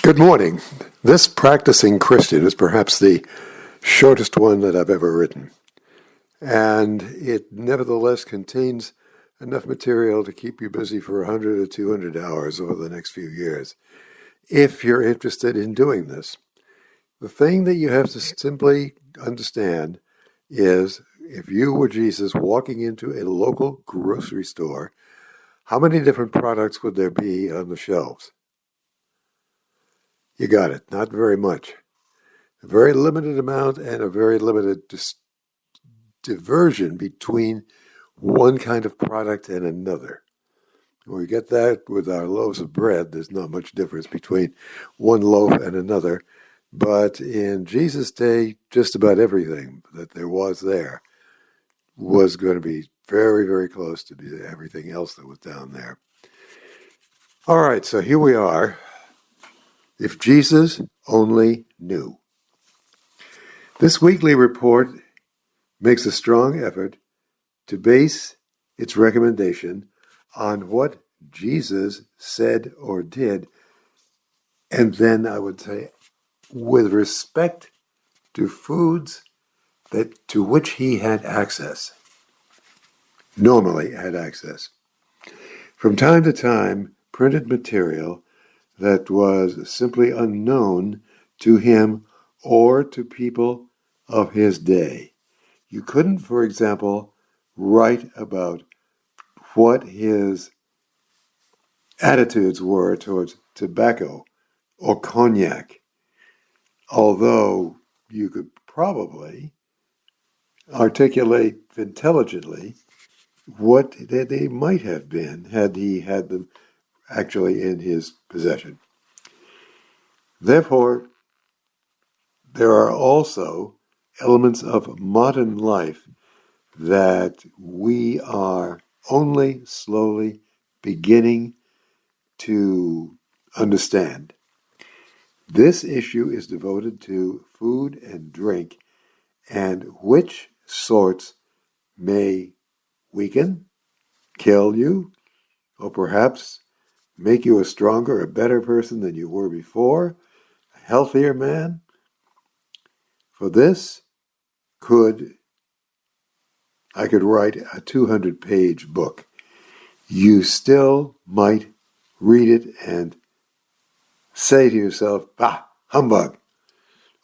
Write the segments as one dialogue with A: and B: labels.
A: Good morning. This Practicing Christian is perhaps the shortest one that I've ever written, and it nevertheless contains enough material to keep you busy for 100 or 200 hours over the next few years, if you're interested in doing this. The thing that you have to simply understand is, if you were Jesus walking into a local grocery store, how many different products would there be on the shelves? You got it. Not very much. A very limited amount and a very limited diversion between one kind of product and another. We get that with our loaves of bread. There's not much difference between one loaf and another. But in Jesus' day, just about everything that there was there was going to be very, very close to everything else that was down there. All right, so here we are. If Jesus only knew. This weekly report makes a strong effort to base its recommendation on what Jesus said or did, and then I would say with respect to foods to which he had access, normally had access. From time to time, printed material that was simply unknown to him or to people of his day. You couldn't, for example, write about what his attitudes were towards tobacco or cognac, although you could probably articulate intelligently what they might have been had he had them actually in his possession. Therefore, there are also elements of modern life that we are only slowly beginning to understand. This issue is devoted to food and drink and which sorts may weaken, kill you, or perhaps make you a stronger, a better person than you were before, a healthier man. For this, I could write a 200-page book. You still might read it and say to yourself, "Bah, humbug,"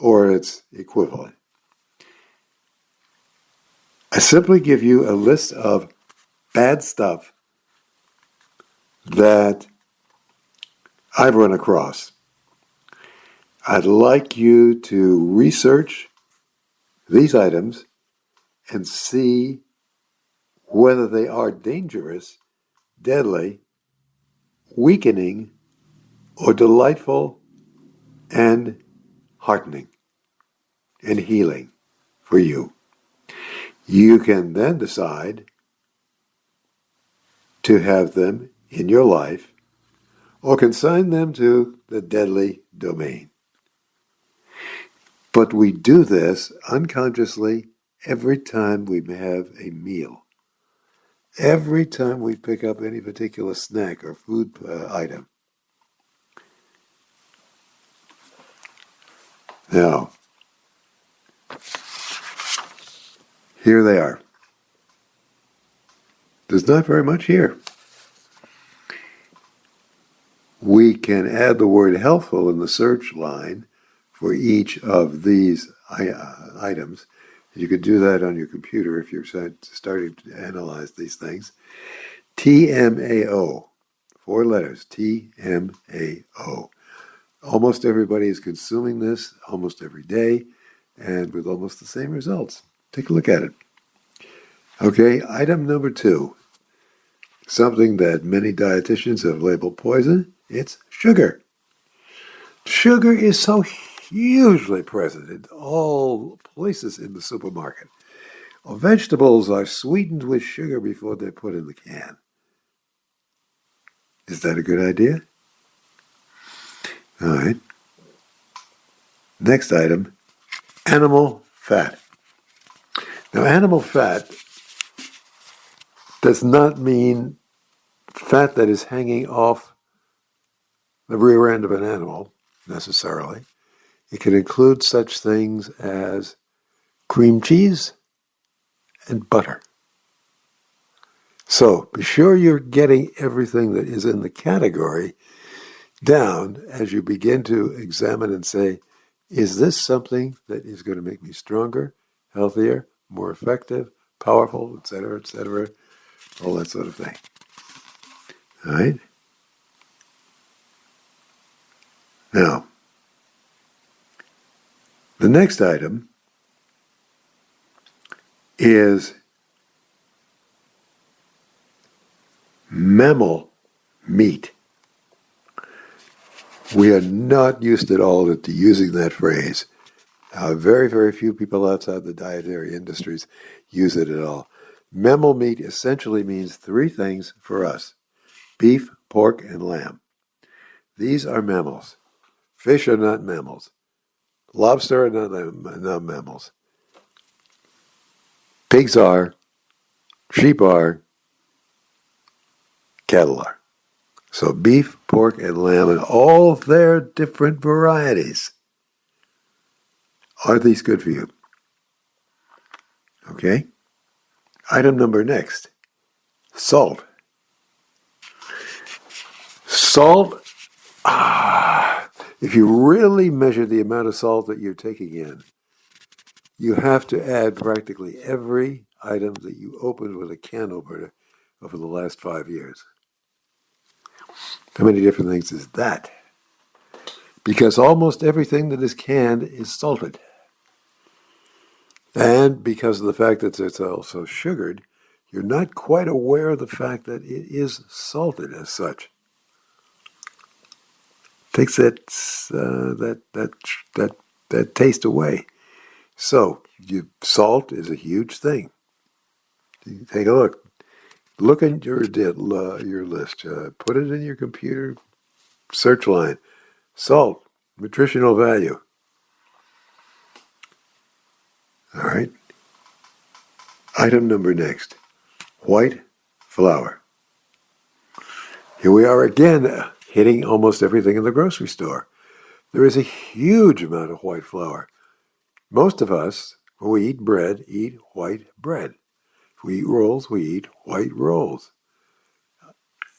A: or its equivalent. I simply give you a list of bad stuff that I've run across. I'd like you to research these items and see whether they are dangerous, deadly, weakening, or delightful and heartening and healing for you. You can then decide to have them in your life or consign them to the deadly domain. But we do this unconsciously every time we have a meal. Every time we pick up any particular snack or food item. Now, here they are. There's not very much here. We can add the word healthful in the search line for each of these items. You could do that on your computer if you're starting to analyze these things. TMAO, 4 letters, TMAO. Almost everybody is consuming this almost every day and with almost the same results. Take a look at it. Okay, item number 2. Something that many dietitians have labeled poison. It's sugar. Sugar is so hugely present in all places in the supermarket. Vegetables are sweetened with sugar before they're put in the can. Is that a good idea? All right. Next item, animal fat. Now, animal fat does not mean fat that is hanging off the rear end of an animal necessarily. It can include such things as cream cheese and butter. So be sure you're getting everything that is in the category down as you begin to examine and say, is this something that is going to make me stronger, healthier, more effective, powerful, etc., all that sort of thing. All right? Now, the next item is mammal meat. We are not used at all to using that phrase. Very, very few people outside the dietary industries use it at all. Mammal meat essentially means three things for us: beef, pork, and lamb. These are mammals. Fish are not mammals. Lobster are not mammals. Pigs are, sheep are, cattle are. So beef, pork, and lamb and all their different varieties. Are these good for you? Okay. Item number next. Salt. Salt, if you really measure the amount of salt that you're taking in, you have to add practically every item that you opened with a can opener over the last 5 years. How many different things is that? Because almost everything that is canned is salted. And because of the fact that it's also sugared, you're not quite aware of the fact that it is salted as such. Takes that taste away. So, salt is a huge thing. Take a look. Look at your list. Put it in your computer search line. Salt, nutritional value. All right. Item number next. White flour. Here we are again, hitting almost everything in the grocery store. There is a huge amount of white flour. Most of us, when we eat bread, eat white bread. If we eat rolls, we eat white rolls.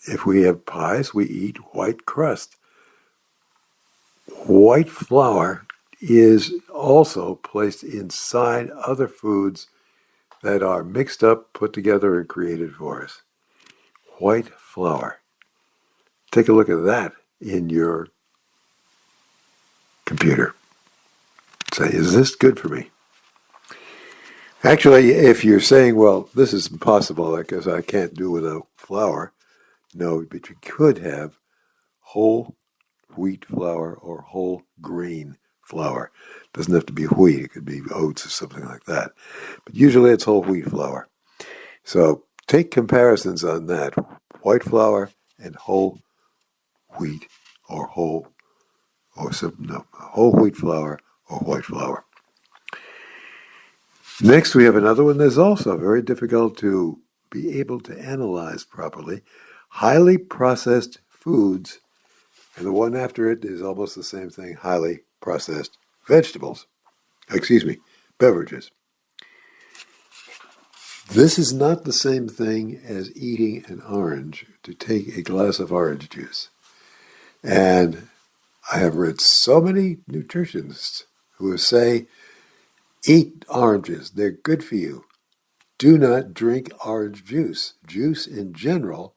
A: If we have pies, we eat white crust. White flour is also placed inside other foods that are mixed up, put together, and created for us. White flour. Take a look at that in your computer. Say, is this good for me? Actually, if you're saying, well, this is impossible because I can't do without flour, no, but you could have whole wheat flour or whole grain flour. It doesn't have to be wheat. It could be oats or something like that. But usually it's whole wheat flour. So take comparisons on that. White flour and whole wheat or whole wheat flour or white flour. Next, we have another one that's also very difficult to be able to analyze properly. Highly processed foods. And the one after it is almost the same thing, highly processed beverages. This is not the same thing as eating an orange, to take a glass of orange juice. And I have read so many nutritionists who say, eat oranges, they're good for you. Do not drink orange juice. Juice in general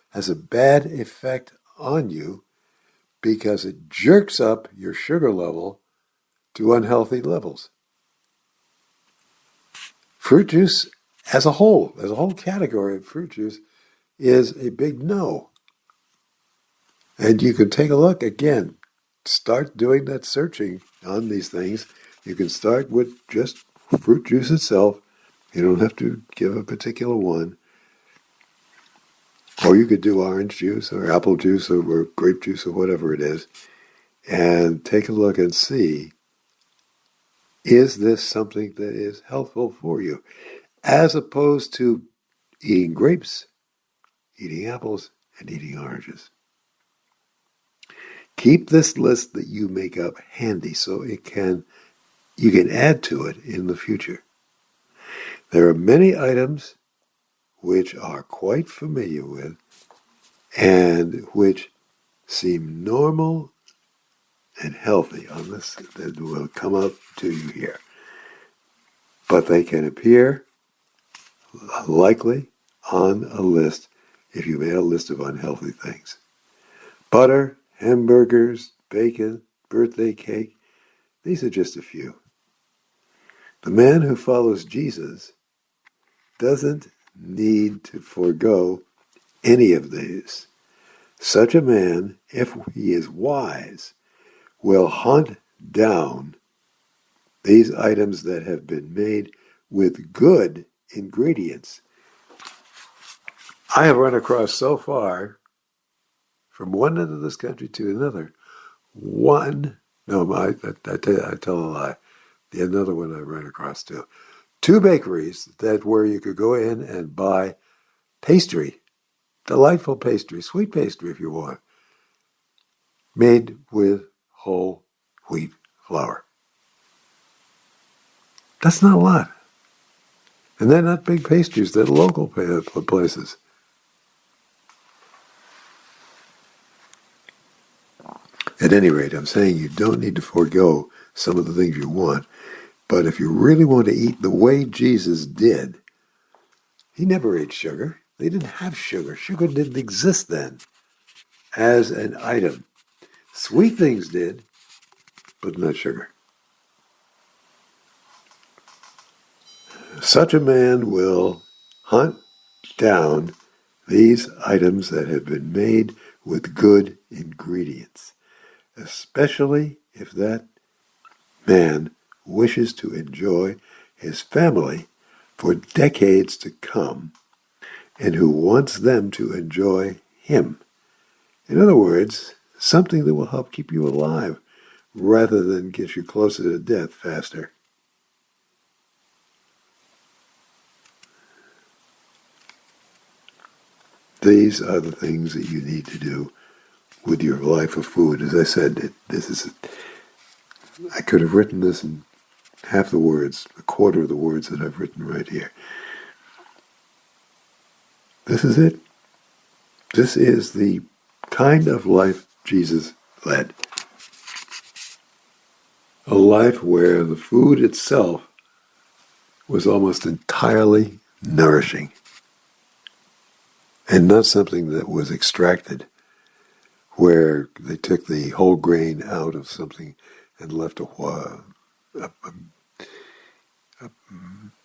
A: has a bad effect on you because it jerks up your sugar level to unhealthy levels. Fruit juice as a whole category of fruit juice is a big no. And you can take a look again, start doing that searching on these things. You can start with just fruit juice itself. You don't have to give a particular one. Or you could do orange juice or apple juice or grape juice or whatever it is. And take a look and see, is this something that is healthful for you? As opposed to eating grapes, eating apples, and eating oranges. Keep this list that you make up handy so you can add to it in the future. There are many items which are quite familiar with and which seem normal and healthy on this that will come up to you here. But they can appear likely on a list if you made a list of unhealthy things. Butter, hamburgers, bacon, birthday cake, these are just a few. The man who follows Jesus doesn't need to forego any of these. Such a man, if he is wise, will hunt down these items that have been made with good ingredients. I have run across so far, from one end of this country to another, I tell a lie. The another one I ran across too. Two bakeries where you could go in and buy pastry, delightful pastry, sweet pastry if you want, made with whole wheat flour. That's not a lot. And they're not big pastries, they're local places. At any rate, I'm saying you don't need to forego some of the things you want. But if you really want to eat the way Jesus did, he never ate sugar. They didn't have sugar. Sugar didn't exist then as an item. Sweet things did, but not sugar. Such a man will hunt down these items that have been made with good ingredients, especially if that man wishes to enjoy his family for decades to come and who wants them to enjoy him. In other words, something that will help keep you alive rather than get you closer to death faster. These are the things that you need to do with your life of food. As I said, I could have written this in half the words, a quarter of the words that I've written right here. This is it. This is the kind of life Jesus led. A life where the food itself was almost entirely nourishing and not something that was extracted, where they took the whole grain out of something and left an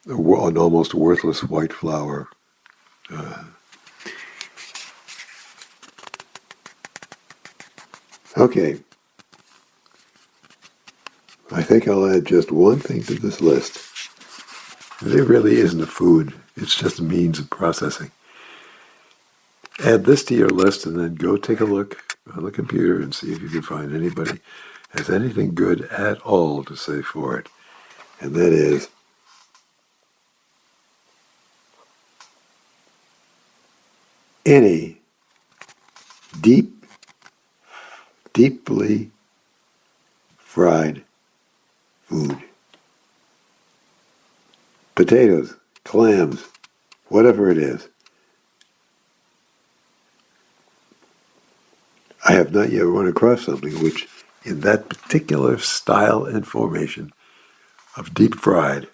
A: almost worthless white flour. Okay. I think I'll add just one thing to this list. It really isn't a food. It's just a means of processing. Add this to your list and then go take a look on the computer and see if you can find anybody has anything good at all to say for it. And that is any deeply fried food. Potatoes, clams, whatever it is. I have not yet run across something which, in that particular style and formation of deep fried,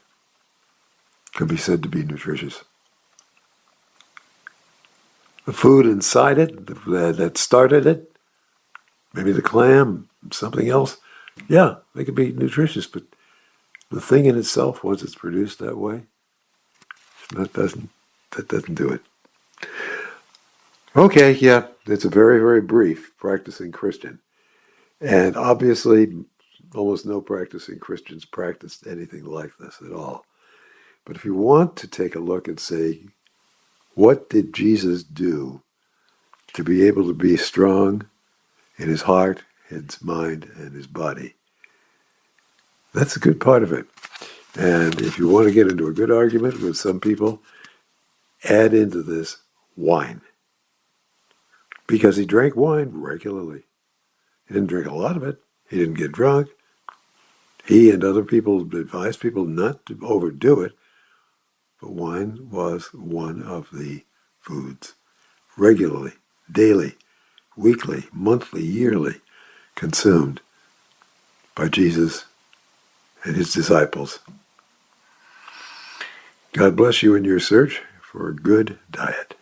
A: can be said to be nutritious. The food inside it, that started it, maybe the clam, something else, yeah, they could be nutritious, but the thing in itself, once it's produced that way, that doesn't do it. Okay, yeah, it's a very, very brief practicing Christian. And obviously, almost no practicing Christians practiced anything like this at all. But if you want to take a look and say, what did Jesus do to be able to be strong in his heart, his mind, and his body? That's a good part of it. And if you want to get into a good argument with some people, add into this wine. Because he drank wine regularly. He didn't drink a lot of it. He didn't get drunk. He and other people advised people not to overdo it, but wine was one of the foods regularly, daily, weekly, monthly, yearly consumed by Jesus and his disciples. God bless you in your search for a good diet.